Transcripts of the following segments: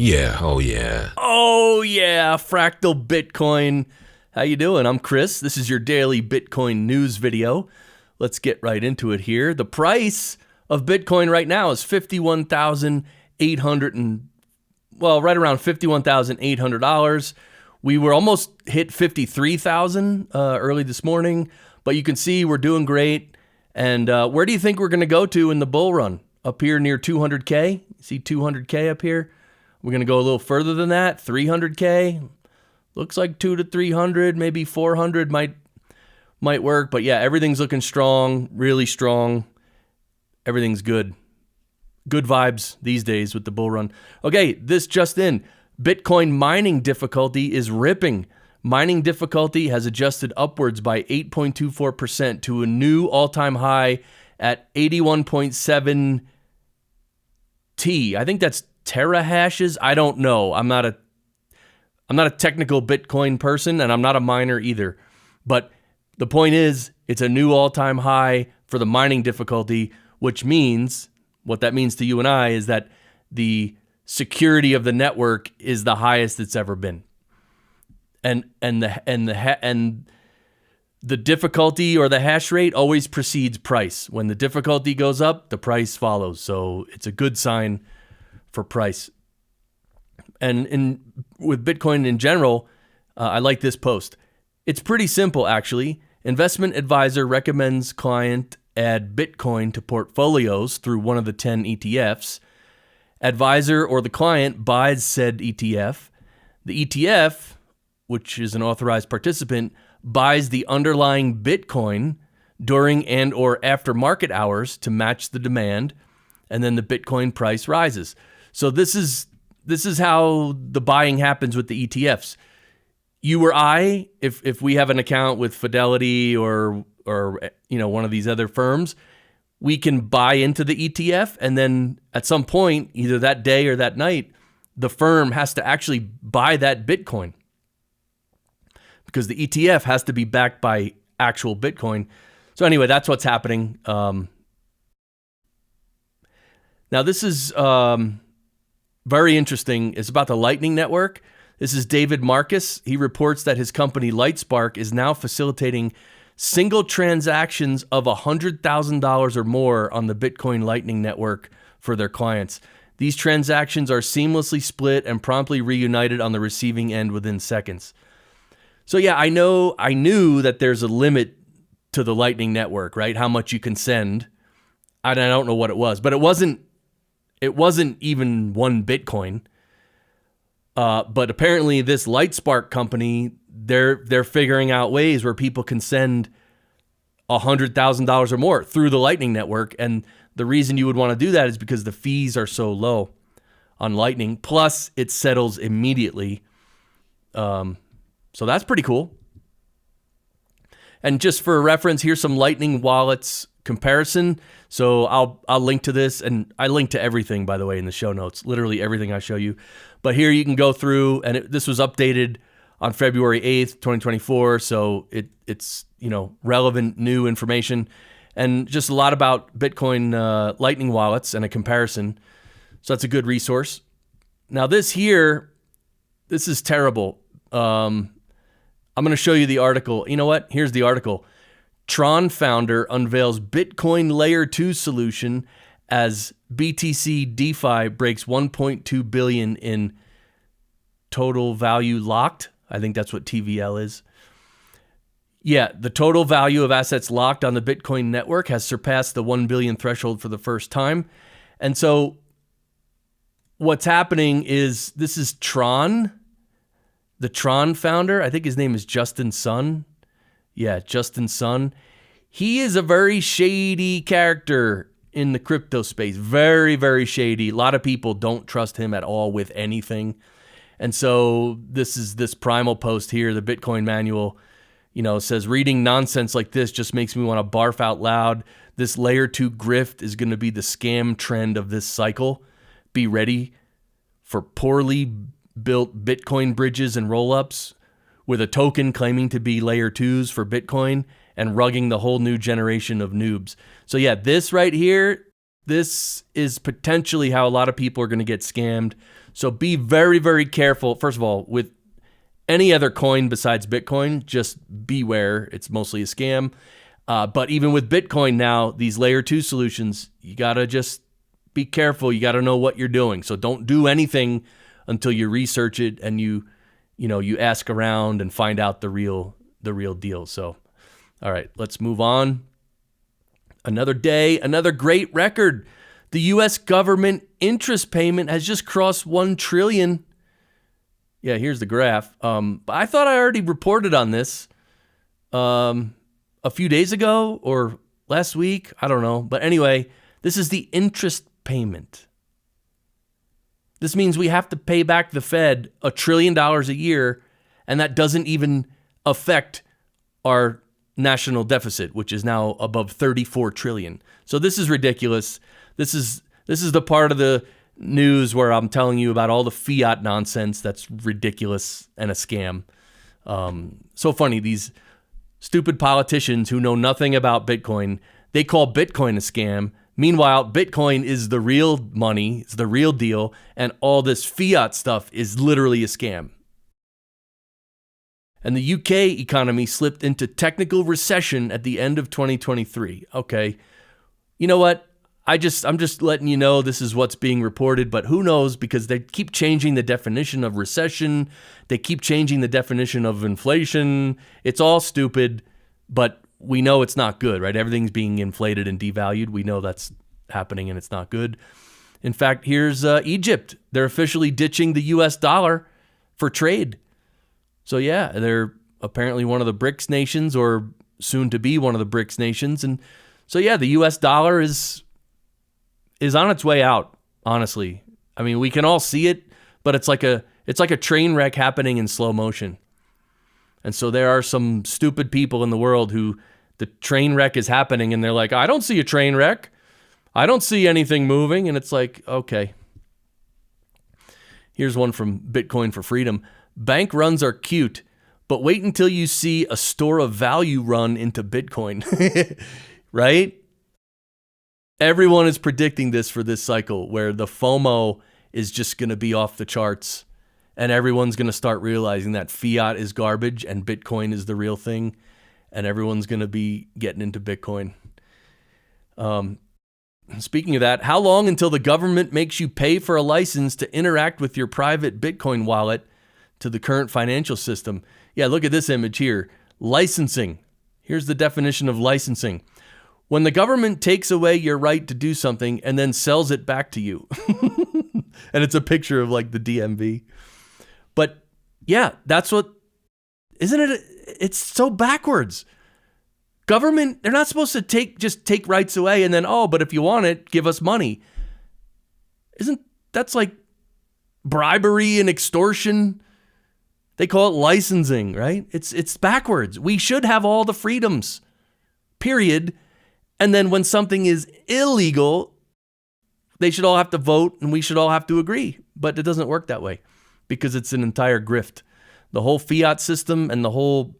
Yeah, oh yeah. Oh yeah, Fractal Bitcoin. How you doing? I'm Chris. This is your daily Bitcoin news video. Let's get right into it here. The price of Bitcoin right now is 51,800 and right around $51,800. We were almost hit 53,000 early this morning, but you can see we're doing great. And where do you think we're going to go to in the bull run? Up here near 200K? See 200K up here? We're going to go a little further than that, 300K. Looks like 200 to 300, maybe 400 might work. But yeah, everything's looking strong, really strong. Everything's good. Good vibes these days with the bull run. Okay, this just in. Bitcoin mining difficulty is ripping. Mining difficulty has adjusted upwards by 8.24% to a new all-time high at 81.7 T. I think that's terahashes. I don't know. I'm not a technical Bitcoin person, and I'm not a miner either. But the point is, it's a new all-time high for the mining difficulty, which means, what that means to you and I is that the security of the network is the highest it's ever been. And the difficulty or the hash rate always precedes price. When the difficulty goes up, the price follows. So it's a good sign for price. And with Bitcoin in general, I like this post. It's pretty simple, actually. Investment advisor recommends client add Bitcoin to portfolios through one of the 10 ETFs. Advisor or the client buys said ETF. The ETF, which is an authorized participant, buys the underlying Bitcoin during and or after market hours to match the demand, and then the Bitcoin price rises. So this is how the buying happens with the ETFs. You or I, if we have an account with Fidelity or one of these other firms, we can buy into the ETF, and then at some point, either that day or that night, the firm has to actually buy that Bitcoin because the ETF has to be backed by actual Bitcoin. So anyway, that's what's happening. Now this is very interesting. It's about the Lightning Network. This is David Marcus. He reports that his company Lightspark is now facilitating single transactions of $100,000 or more on the Bitcoin Lightning Network for their clients. These transactions are seamlessly split and promptly reunited on the receiving end within seconds. So yeah, I knew that there's a limit to the Lightning Network, right? How much you can send. I don't know what it was, but it wasn't even one Bitcoin. But apparently this Lightspark company, they're figuring out ways where people can send $100,000 or more through the Lightning Network. And the reason you would want to do that is because the fees are so low on Lightning. Plus, it settles immediately. So that's pretty cool. And just for reference, here's some Lightning wallets comparison. So I'll link to this, and I link to everything, by the way, in the show notes, literally everything I show you. But here you can go through, and this was updated on February 8th, 2024. So it's relevant new information, and just a lot about Bitcoin Lightning wallets and a comparison. So that's a good resource. Now this is terrible. I'm going to show you the article. You know what? Here's the article. Tron founder unveils Bitcoin Layer 2 solution as BTC DeFi breaks 1.2 billion in total value locked. I think that's what TVL is. Yeah, the total value of assets locked on the Bitcoin network has surpassed the 1 billion threshold for the first time. And so what's happening is this is Tron, the Tron founder. I think his name is Justin Sun. Yeah, Justin Sun. He is a very shady character in the crypto space. Very, very shady. A lot of people don't trust him at all with anything. And so this is this primal post here, the Bitcoin manual, says reading nonsense like this just makes me want to barf out loud. This layer 2 grift is going to be the scam trend of this cycle. Be ready for poorly built Bitcoin bridges and rollups with a token claiming to be layer 2s for Bitcoin and rugging the whole new generation of noobs. So yeah, this right here, this is potentially how a lot of people are going to get scammed. So be very, very careful. First of all, with any other coin besides Bitcoin, just beware. It's mostly a scam. But even with Bitcoin now, these layer 2 solutions, you got to just be careful. You got to know what you're doing. So don't do anything until you research it and you ask around and find out the real deal. So, all right, let's move on. Another day, another great record. The U.S. government interest payment has just crossed $1 trillion. Yeah, here's the graph. I thought I already reported on this a few days ago or last week. I don't know. But anyway, this is the interest payment. This means we have to pay back the Fed $1 trillion a year, and that doesn't even affect our national deficit, which is now above $34 trillion. So this is ridiculous. This is the part of the news where I'm telling you about all the fiat nonsense that's ridiculous and a scam. So funny, these stupid politicians who know nothing about Bitcoin, they call Bitcoin a scam. Meanwhile, Bitcoin is the real money, it's the real deal, and all this fiat stuff is literally a scam. And the UK economy slipped into technical recession at the end of 2023. Okay, you know what? I'm just letting you know this is what's being reported, but who knows, because they keep changing the definition of recession. They keep changing the definition of inflation. It's all stupid, but we know it's not good, right? Everything's being inflated and devalued. We know that's happening and it's not good. In fact, here's Egypt. They're officially ditching the US dollar for trade. So yeah, they're apparently one of the BRICS nations, or soon to be one of the BRICS nations. And so yeah, the US dollar is on its way out, honestly. I mean, we can all see it, but it's like a train wreck happening in slow motion. And so there are some stupid people in the world who the train wreck is happening and they're like, I don't see a train wreck. I don't see anything moving. And it's like, okay. Here's one from Bitcoin for Freedom. Bank runs are cute, but wait until you see a store of value run into Bitcoin, right? Everyone is predicting this for this cycle where the FOMO is just going to be off the charts and everyone's going to start realizing that fiat is garbage and Bitcoin is the real thing, and everyone's going to be getting into Bitcoin. Speaking of that, how long until the government makes you pay for a license to interact with your private Bitcoin wallet to the current financial system? Yeah, look at this image here. Licensing. Here's the definition of licensing. When the government takes away your right to do something and then sells it back to you. And it's a picture of like the DMV. But yeah, that's what, isn't it? It's so backwards. Government, they're not supposed to take rights away and then, but if you want it, give us money. That's like bribery and extortion? They call it licensing, right? It's backwards. We should have all the freedoms, period. And then when something is illegal, they should all have to vote and we should all have to agree. But it doesn't work that way because it's an entire grift. The whole fiat system and the whole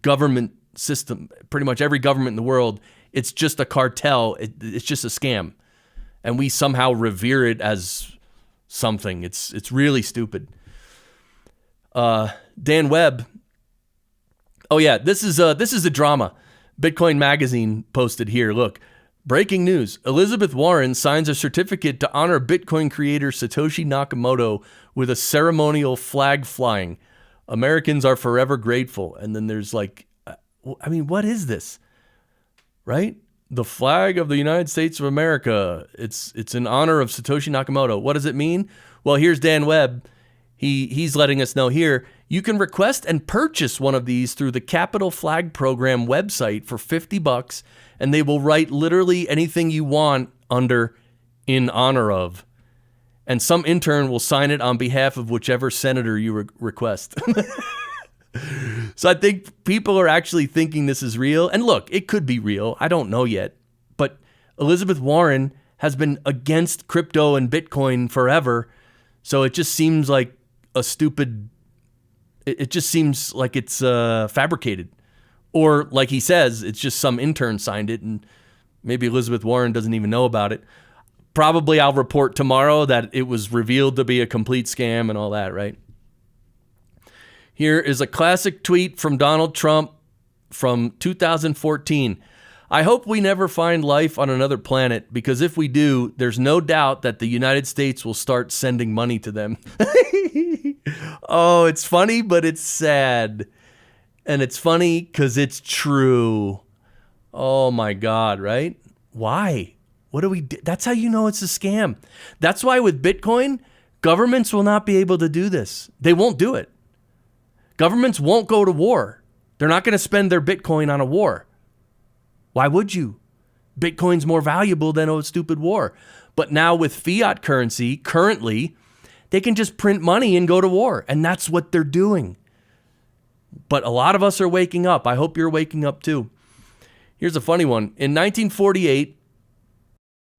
government system, pretty much every government in the world, it's just a cartel. It's just a scam. And we somehow revere it as something. It's really stupid. Dan Webb. Oh yeah, this is a drama. Bitcoin Magazine posted here. Look, breaking news. Elizabeth Warren signs a certificate to honor Bitcoin creator Satoshi Nakamoto with a ceremonial flag flying. Americans are forever grateful. And then there's like, I mean, what is this? Right? The flag of the United States of America. It's in honor of Satoshi Nakamoto. What does it mean? Well, here's Dan Webb. He's letting us know here. You can request and purchase one of these through the Capital Flag Program website for $50, and they will write literally anything you want under "in honor of," and some intern will sign it on behalf of whichever senator you request. So I think people are actually thinking this is real. And look, it could be real. I don't know yet. But Elizabeth Warren has been against crypto and Bitcoin forever. So it just seems like a stupid, it just seems like it's fabricated. Or like he says, it's just some intern signed it and maybe Elizabeth Warren doesn't even know about it. probably I'll report tomorrow that it was revealed to be a complete scam and all that, right? Here is a classic tweet from Donald Trump from 2014. I hope we never find life on another planet, because if we do, there's no doubt that the United States will start sending money to them. Oh, it's funny, but it's sad. And it's funny because it's true. Oh my God, right? Why? What do we do? That's how you know it's a scam. That's why with Bitcoin, governments will not be able to do this. They won't do it. Governments won't go to war. They're not going to spend their Bitcoin on a war. Why would you? Bitcoin's more valuable than a stupid war. But now with fiat currency, currently, they can just print money and go to war. And that's what they're doing. But a lot of us are waking up. I hope you're waking up too. Here's a funny one. In 1948,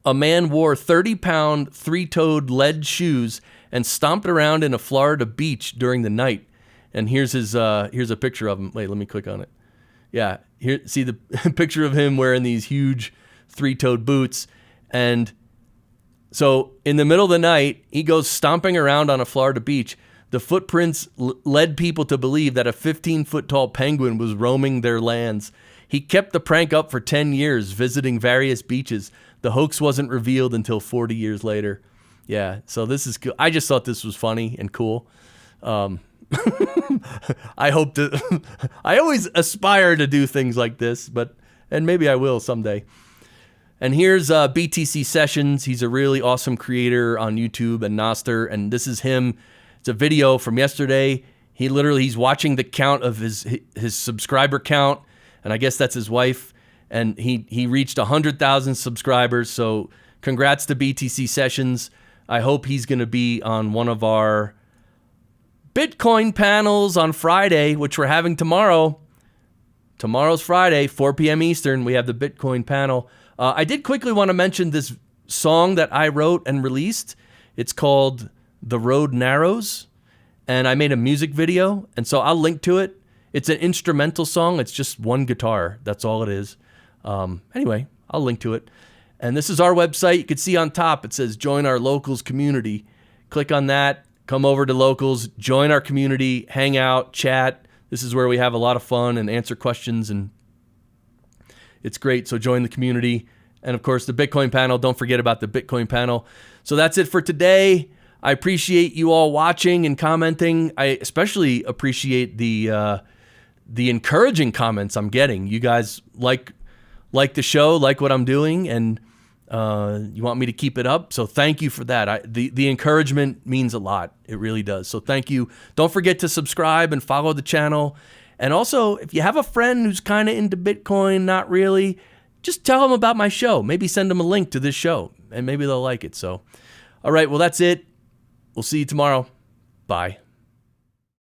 a man wore 30-pound, three-toed lead shoes and stomped around in a Florida beach during the night. And here's a picture of him. Wait, let me click on it. Yeah, here, see the picture of him wearing these huge three-toed boots. And so in the middle of the night, he goes stomping around on a Florida beach. The footprints led people to believe that a 15-foot tall penguin was roaming their lands. He kept the prank up for 10 years, visiting various beaches. The hoax wasn't revealed until 40 years later. Yeah, so this is cool. I just thought this was funny and cool. I hope to. I always aspire to do things like this, and maybe I will someday. And here's BTC Sessions. He's a really awesome creator on YouTube and Nostr, and this is him. It's a video from yesterday. He's watching the count of his subscriber count, and I guess that's his wife. And he reached 100,000 subscribers. So congrats to BTC Sessions. I hope he's going to be on one of our Bitcoin panels on Friday, which we're having tomorrow. Tomorrow's Friday, 4 p.m. Eastern. We have the Bitcoin panel. I did quickly want to mention this song that I wrote and released. It's called The Road Narrows, and I made a music video, and so I'll link to it. It's an instrumental song. It's just one guitar. That's all it is. Anyway, I'll link to it. And this is our website. You can see on top, it says join our locals community. Click on that. Come over to locals, join our community, hang out, chat. This is where we have a lot of fun and answer questions, and it's great. So join the community. And of course, the Bitcoin panel. Don't forget about the Bitcoin panel. So that's it for today. I appreciate you all watching and commenting. I especially appreciate the encouraging comments I'm getting. You guys like the show, like what I'm doing, and you want me to keep it up. So thank you for that. The encouragement means a lot. It really does. So thank you. Don't forget to subscribe and follow the channel. And also, if you have a friend who's kind of into Bitcoin, not really, just tell them about my show. Maybe send them a link to this show, and maybe they'll like it. So, all right, well, that's it. We'll see you tomorrow. Bye.